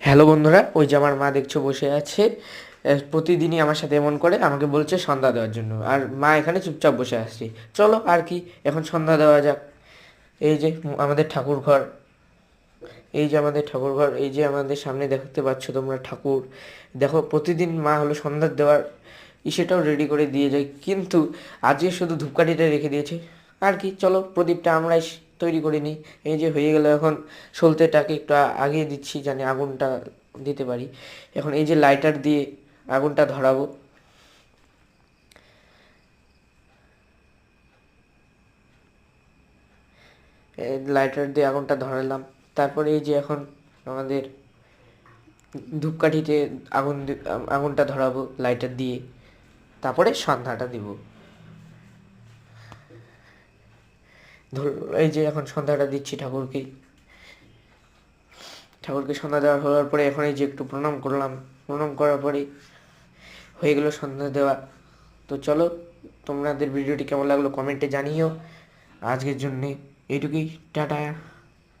Hello বন্ধুরা, ওই যে আমার মা দেখছো বসে আছে। প্রতিদিনই আমার সাথে এমন করে, আমাকে বলছে সন্ধ্যা দেওয়ার জন্য, আর মা এখানে চুপচাপ বসে আসছে। চলো আর কি, এখন সন্ধ্যা দেওয়া যাক। এই যে আমাদের ঠাকুর ঘর, এই যে আমাদের ঠাকুর ঘর, এই যে আমাদের সামনে দেখতে পাচ্ছ তোমরা ঠাকুর। দেখো, প্রতিদিন মা হলো সন্ধ্যা দেওয়ার সেটাও রেডি করে দিয়ে যায়, কিন্তু আজকে শুধু ধূপকাঠিটা রেখে দিয়েছে। আর কি, চলো প্রদীপটা আমরাই তৈরি করে নিই। এই যে হয়ে গেল, এখন সলতেটাকে একটু আগিয়ে দিচ্ছি, জানি আগুনটা দিতে পারি। এখন এই যে লাইটার দিয়ে আগুনটা ধরাবো। লাইটার দিয়ে আগুনটা ধরালাম। তারপরে এই যে এখন আমাদের ধূপকাঠিতে আগুনটা ধরাবো লাইটার দিয়ে, তারপরে সন্ধ্যাটা দিব। ধর, এই যে এখন সন্ধ্যাটা দিচ্ছি ঠাকুরকে। ঠাকুরকে সন্ধ্যা দেওয়া হওয়ার পরে এখন এই যে একটু প্রণাম করলাম। প্রণাম করার পরে হয়ে গেল সন্ধ্যা দেওয়া। তো চলো, তোমাদের ভিডিওটি কেমন লাগলো কমেন্টে জানিও। আজকের জন্যে এইটুকুই, টাটা।